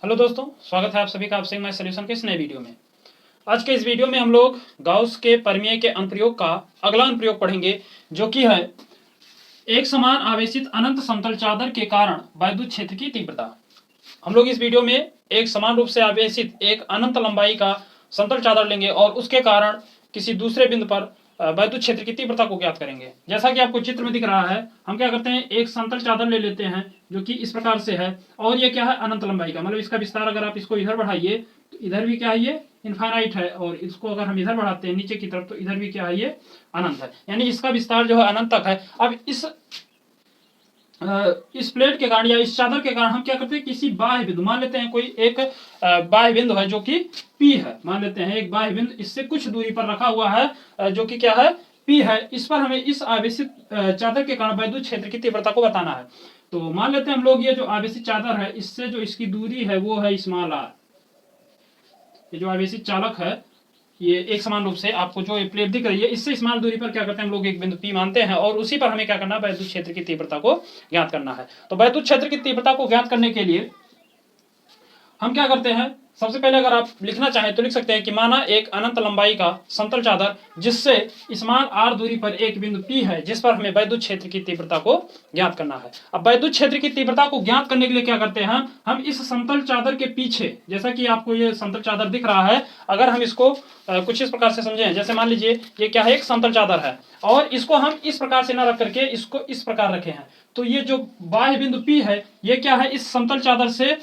Hello दोस्तों, स्वागत है आप सभी का आपसे मैं सॉल्यूशन के इस नए वीडियो में। आज के इस वीडियो में हम लोग गाउस के प्रमेय के अनुप्रयोग का अगला अनुप्रयोग पढ़ेंगे, जो कि है एक समान आवेशित अनंत समतल चादर के कारण वैद्युत क्षेत्र की तीव्रता। हम लोग इस वीडियो में एक समान रूप से आवेशित एक अनंत लंबाई का समतल चादर लेंगे और उसके कारण किसी दूसरे बिंदु पर वैद्युत क्षेत्र की तीव्रता को ज्ञात करेंगे। जैसा कि आपको चित्र में दिख रहा है, हम क्या करते हैं, एक समतल चादर ले लेते हैं जो कि इस प्रकार से है, और ये क्या है, अनंत लंबाई का, मतलब इसका विस्तार अगर आप इसको इधर बढ़ाइए तो इधर भी क्या है, ये इनफाइनाइट है, और इसको अगर हम इधर बढ़ाते हैं नीचे की तरफ तो इधर भी क्या है, ये अनंत है, यानी इसका विस्तार जो है अनंत तक है। अब इस प्लेट के कारण या इस चादर के कारण हम क्या करते हैं, किसी बाह्य बिंदु, मान लेते हैं कोई एक बाह्य बिंदु है जो कि P है, मान लेते हैं एक बाह्य बिंदु इससे कुछ दूरी पर रखा हुआ है जो कि क्या है, P है। इस पर हमें इस आवेशित चादर के कारण वैद्युत क्षेत्र की तीव्रता को बताना है। तो मान लेते हैं हम लोग, ये जो आवेशित चादर है इससे जो इसकी दूरी है वो है स्मॉल r। ये जो आवेशित चालक है, ये एक समान रूप से आपको जो ये प्लेट दिख रही है इससे स्मॉल दूरी पर क्या करते हैं हम लोग, एक बिंदु P मानते हैं, और उसी पर हमें क्या करना है, वैद्युत क्षेत्र की तीव्रता को ज्ञात करना है। तो वैद्युत क्षेत्र की तीव्रता को ज्ञात करने के लिए हम क्या करते हैं, सबसे पहले अगर आप लिखना चाहें तो लिख सकते हैं कि माना एक अनंत लंबाई का समतल चादर जिससे स्मॉल r दूरी पर एक बिंदु P है, जिस पर हमें वैद्युत क्षेत्र की तीव्रता को ज्ञात करना है। अब वैद्युत क्षेत्र की तीव्रता को ज्ञात करने के लिए क्या करते हैं, हम इस समतल चादर के पीछे, जैसा कि आपको ये समतल चादर दिख रहा है, अगर हम इसको कुछ इस प्रकार से समझें, जैसे मान लीजिए ये क्या है, एक समतल चादर है, और इसको हम इस प्रकार से न रख करके इसको इस प्रकार रखे हैं, तो ये जो बाह्य बिंदु P है ये क्या है, इस समतल चादर से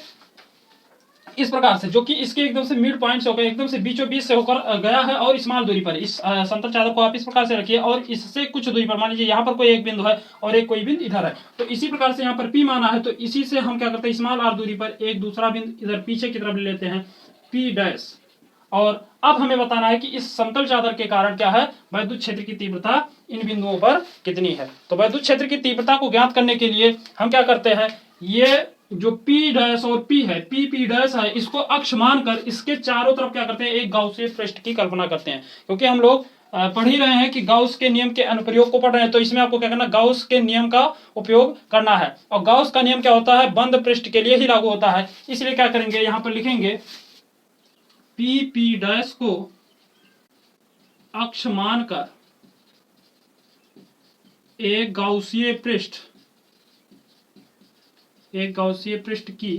इस प्रकार से, जो कि इसके एकदम से मिड पॉइंट से होकर एकदम से बीचों बीच से होकर गया है, और स्मॉल दूरी पर इस समतल चादर को आप इस प्रकार से रखिए, और इससे कुछ दूरी पर मान लीजिए यहाँ पर कोई एक बिंदु है और एक कोई बिंदु इधर है, तो इसी प्रकार से यहाँ पर P माना है, तो इसी से हम क्या करते हैं, स्मॉल r दूरी पर एक दूसरा बिंदु इधर पीछे की तरफ ले लेते हैं, P डैश। और अब हमें बताना है कि इस समतल चादर के कारण क्या है, वैद्युत क्षेत्र की तीव्रता इन बिंदुओं पर कितनी है। तो वैद्युत क्षेत्र की तीव्रता को ज्ञात करने के लिए हम क्या करते हैं, ये जो P डैश और P है, P डैश है, इसको अक्ष मानकर इसके चारों तरफ क्या करते हैं, एक गाउसीय पृष्ठ की कल्पना करते हैं। क्योंकि हम लोग पढ़ ही रहे हैं कि गाउस के नियम के अनुप्रयोग को पढ़ रहे हैं, तो इसमें आपको क्या करना, गाउस के नियम का उपयोग करना है, और गाउस का नियम क्या होता है, बंद पृष्ठ के लिए ही लागू होता है। इसलिए क्या करेंगे, यहां पर लिखेंगे P डैश को अक्ष मानकर एक गाउसीय पृष्ठ की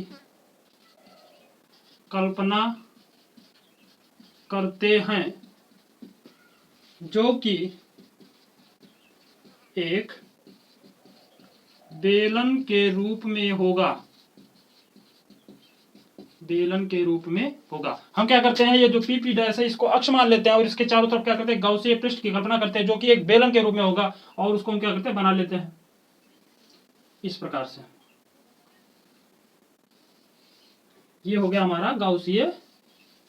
कल्पना करते हैं, जो कि एक बेलन के रूप में होगा। हम क्या करते हैं, ये जो P डैश है इसको अक्ष मान लेते हैं, और इसके चारों तरफ क्या करते हैं, गाउसीय पृष्ठ की कल्पना करते हैं, जो कि एक बेलन के रूप में होगा, और उसको हम क्या करते हैं, बना लेते हैं इस प्रकार से। ये हो गया हमारा गाउसीय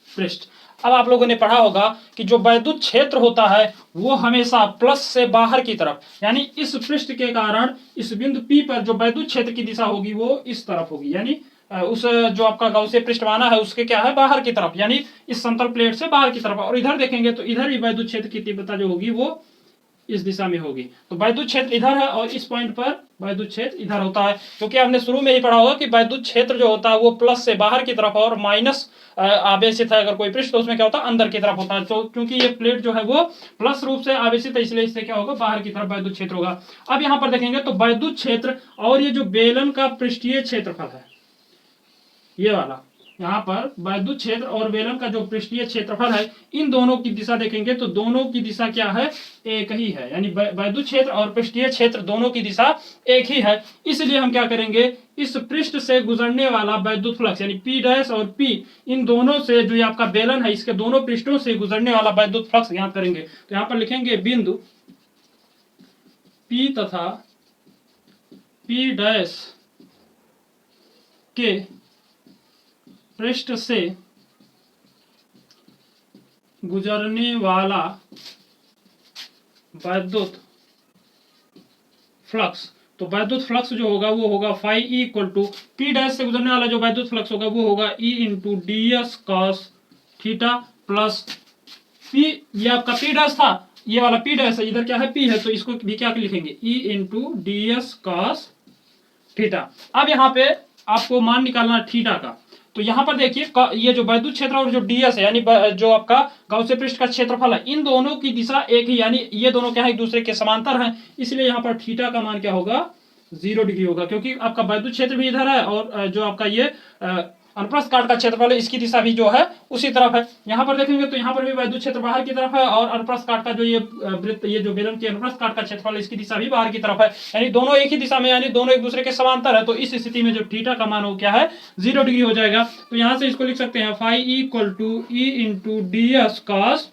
पृष्ठ। अब आप लोगों ने पढ़ा होगा कि जो वैद्युत क्षेत्र होता है वो हमेशा प्लस से बाहर की तरफ, यानी इस पृष्ठ के कारण इस बिंदु P पर जो वैद्युत क्षेत्र की दिशा होगी वो इस तरफ होगी, यानी उस जो आपका गाउसीय पृष्ठ बना है उसके क्या है, बाहर की तरफ, यानी इस समतल प्लेट से बाहर की तरफ। और इधर देखेंगे तो इधर भी वैद्युत क्षेत्र की तीव्रता जो होगी वो इस दिशा में होगी। तो वैद्युत क्षेत्र इधर है और इस पॉइंट पर वैद्युत क्षेत्र इधर होता है, क्योंकि आपने शुरू में ही पढ़ा होगा कि वैद्युत क्षेत्र जो होता है वो प्लस से बाहर की तरफ और माइनस आवेशित है अगर कोई पृष्ठ, तो उसमें क्या होता है, अंदर की तरफ होता है। तो क्योंकि ये प्लेट जो है वो प्लस रूप से आवेशित है, इसलिए इससे क्या होगा, बाहर की तरफ वैद्युत क्षेत्र होगा। अब यहाँ पर देखेंगे तो वैद्युत क्षेत्र और ये जो बेलन का पृष्ठीय क्षेत्रफल है, ये वाला यहाँ पर वैद्युत क्षेत्र और बेलन का जो पृष्ठीय क्षेत्रफल है, इन दोनों की दिशा देखेंगे तो दोनों की दिशा क्या है, एक ही है, यानी वैद्युत क्षेत्र और पृष्ठीय क्षेत्र दोनों की दिशा एक ही है। इसलिए हम क्या करेंगे, इस पृष्ठ से गुजरने वाला वैद्युत फ्लक्स, यानी P डैश और P, इन दोनों से जो ये आपका बेलन है इसके दोनों पृष्ठों से गुजरने वाला वैद्युत फ्लक्स ज्ञात करेंगे। तो यहाँ पर लिखेंगे बिंदु P तथा P डैश के पृष्ठ से गुजरने वाला वैद्युत फ्लक्स। तो वैद्युत फ्लक्स जो होगा वो होगा phi equal to P dash से गुजरने वाला जो वैद्युत फ्लक्स होगा वो होगा E into ds cos theta plus P, ये आपका P डैश था, ये वाला P डैश है, इधर क्या है P है, तो इसको भी क्या लिखेंगे, E into ds cos theta. अब यहाँ पे आपको मान निकालना थीटा का, तो यहाँ पर देखिए ये जो वैद्युत क्षेत्र और जो ds है, यानी जो आपका गाउसियन पृष्ठ का क्षेत्रफल है, इन दोनों की दिशा एक ही, यानी ये दोनों क्या है, एक दूसरे के समांतर हैं, इसलिए यहाँ पर थीटा का मान क्या होगा, 0 डिग्री होगा, क्योंकि आपका वैद्युत क्षेत्र भी इधर है और जो आपका ये अनुप्रस्थ काट का क्षेत्रफल है इसकी दिशा भी जो है उसी तरफ है। यहाँ पर देखेंगे तो यहाँ पर भी वैद्युत क्षेत्र बाहर की तरफ है और अनुप्रस्थ काट का जो ये वृत्त, ये जो बेलन के अनुप्रस्थ काट का क्षेत्रफल है इसकी दिशा भी बाहर की तरफ है, यानी दोनों एक ही दिशा में, यानी दोनों एक दूसरे के समांतर है। तो इस स्थिति में जो थीटा का मान हो क्या है, 0 डिग्री हो जाएगा। तो यहाँ से इसको लिख सकते हैं phi equal to E into D S cos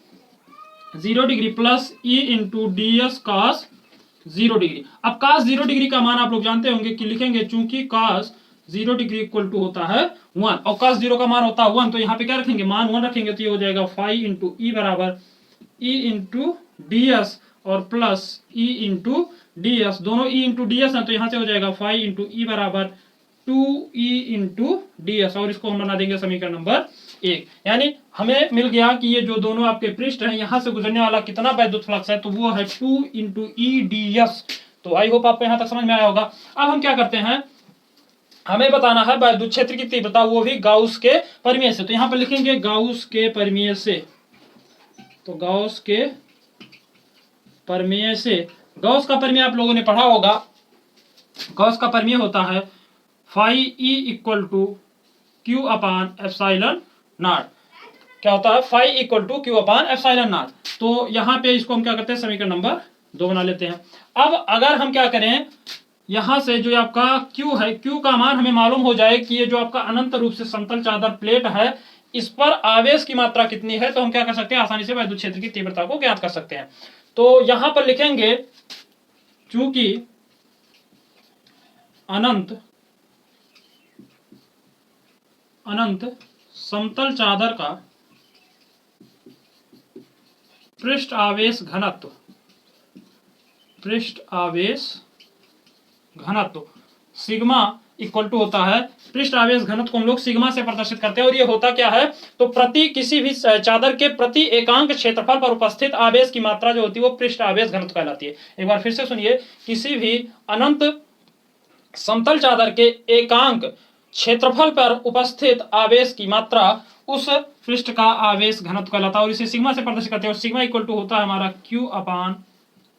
0 degree plus E into D S cos 0 degree. अब cos 0 डिग्री का मान आप लोग जानते होंगे कि लिखेंगे, चूंकि cos 0 डिग्री इक्वल टू होता है 1 और cos 0 का मान होता है 1, तो यहाँ पे क्या रखेंगे, मान 1 रखेंगे, तो ये हो जाएगा फाई इंटू ई बराबर ई इंटू डी एस और plus E into D S, दोनों ई इंटू डी एस है, तो यहाँ से हो जाएगा फाई इंटू ई बराबर 2e इंटू डी एस, और इसको हम बना देंगे समीकरण नंबर 1। यानी हमें मिल गया कि ये जो दोनों आपके पृष्ठ हैं, यहाँ से गुजरने वाला कितना वैद्युत फ्लक्स है, तो वो है 2 इंटू ई डी एस। तो आई होप आपको यहाँ तक समझ में आया होगा। अब हम क्या करते हैं, हमें बताना है वैद्युत क्षेत्र की तीव्रता, वो भी गाउस के परिमेय से। तो यहाँ पर लिखेंगे गाउस के परिमेय से। तो गाउस के परिमेय से, गाउस का परिमेय आप लोगों ने पढ़ा होगा, गाउस का परिमेय होता है phi E equal to Q upon epsilon naught. क्या होता है, phi equal to Q upon epsilon naught. तो यहाँ पे इसको हम क्या करते हैं, समीकरण नंबर 2 बना लेते हैं। अब अगर हम क्या करें, यहां से जो आपका Q है, Q का मान हमें मालूम हो जाए कि ये जो आपका अनंत रूप से समतल चादर प्लेट है, इस पर आवेश की मात्रा कितनी है, तो हम क्या कर सकते हैं, आसानी से वैद्युत क्षेत्र की तीव्रता को ज्ञात कर सकते हैं। तो यहां पर लिखेंगे, चूंकि अनंत समतल चादर का पृष्ठ आवेश घनत्व सिग्मा इक्वल टू होता है, पृष्ठ आवेश घनत्व को हम लोग सिग्मा से प्रदर्शित करते हैं। और ये होता क्या है, तो प्रति किसी भी चादर के प्रति एकांक क्षेत्रफल पर उपस्थित आवेश की मात्रा जो होती है वो पृष्ठ आवेश घनत्व कहलाती है। एक बार फिर से सुनिए, किसी भी अनंत समतल चादर के एकांक क्षेत्रफल पर उपस्थित आवेश की मात्रा उस पृष्ठ का आवेश घनत्व कहलाता है और इसे सिग्मा से प्रदर्शित करते हैं। और सिग्मा इक्वल टू होता है हमारा Q अपान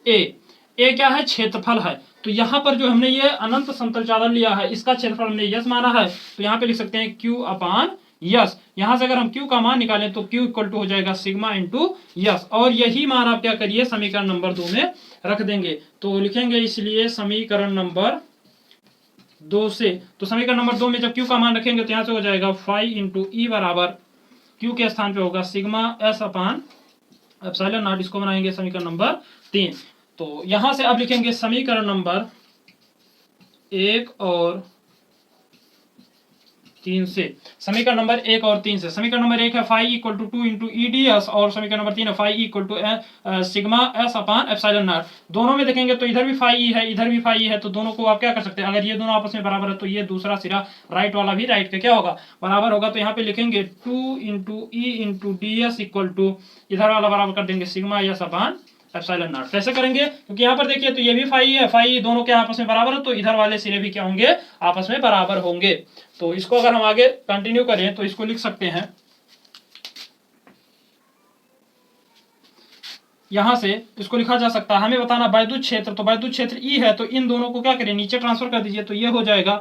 ए। ए क्या है, क्षेत्रफल है। तो यहाँ पर जो हमने ये अनंत समतल चादर लिया है, इसका क्षेत्रफल हमने यस माना है, तो यहाँ पे लिख सकते हैं Q अपान यस। यहाँ से अगर हम Q का मान निकालें तो Q इक्वल टू हो जाएगा सिग्मा इंटू यस, और यही मान आप क्या करिए, समीकरण नंबर 2 में रख देंगे। तो लिखेंगे इसलिए समीकरण नंबर 2 से, तो समीकरण नंबर 2 में जब Q का मान रखेंगे तो यहाँ से हो जाएगा फाई इंटू ई बराबर Q के स्थान पे होगा sigma S upon epsilon not. इसको बनाएंगे समीकरण नंबर 3। तो यहां से अब लिखेंगे समीकरण नंबर 1 और 3 से, समीकरण नंबर 1 और 3 से। समीकरण नंबर 1 है phi equal to 2 into E D S, और समीकरण नंबर 3 है phi equal to sigma S upon epsilon naught. दोनों में देखेंगे तो इधर भी फाई है, इधर भी फाई है, तो दोनों को आप क्या कर सकते हैं, अगर ये दोनों आपस में बराबर है तो ये दूसरा सिरा राइट वाला भी राइट के क्या होगा, बराबर होगा। तो यहाँ पे लिखेंगे 2 into E into D S equal to, इधर वाला बराबर कर देंगे sigma S upon epsilon naught. कैसे करेंगे, क्योंकि यहाँ पर देखिए तो ये भी फाई है, फाई दोनों के आपस में बराबर है, तो इधर वाले सिरे भी क्या होंगे, आपस में बराबर होंगे। तो इसको अगर हम आगे कंटिन्यू करें तो इसको लिख सकते हैं, यहां से इसको लिखा जा सकता है, हमें बताना वैद्युत क्षेत्र, तो वैद्युत क्षेत्र ई है, तो इन दोनों को क्या करें, नीचे ट्रांसफर कर दीजिए, तो ये हो जाएगा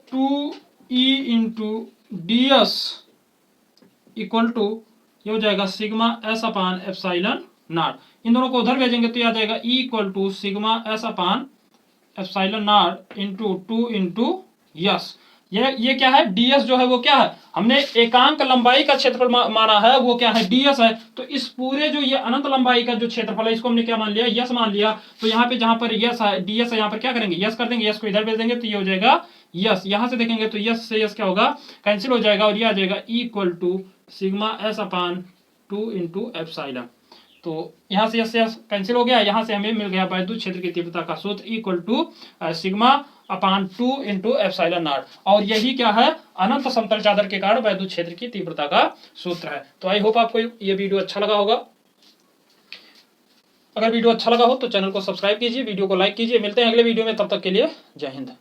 2e into D S equal to, ये हो जाएगा sigma S upon epsilon naught. इन दोनों को उधर भेजेंगे तो ये आ जाएगा E equal to sigma S upon epsilon naught into 2 into S. ये क्या है, ds जो है वो क्या है, हमने एकांक लंबाई का क्षेत्रफल माना है, वो क्या है, ds है। तो इस पूरे जो ये अनंत लंबाई का जो क्षेत्रफल है, इसको हमने क्या मान लिया, यस मान लिया। तो यहाँ पे जहां पर यस है, ds है, यहाँ पर क्या करेंगे, यस कर देंगे, यस को इधर भेज देंगे, तो ये हो जाएगा यस। यहां से देखेंगे तो यस से यस क्या होगा, कैंसिल हो जाएगा, और ये आ जाएगा equal to sigma S upon 2 into epsilon. तो यहाँ से यस कैंसिल हो गया, यहाँ से हमें मिल गया वैद्युत क्षेत्र की तीव्रता का सूत्र equal to sigma upon 2 into epsilon naught. और यही क्या है, अनंत समतल चादर के कारण वैद्युत क्षेत्र की तीव्रता का सूत्र है। तो आई होप आपको ये वीडियो अच्छा लगा होगा। अगर वीडियो अच्छा लगा हो तो चैनल को सब्सक्राइब कीजिए, वीडियो को लाइक कीजिए। मिलते हैं अगले वीडियो में, तब तक के लिए जय हिंद।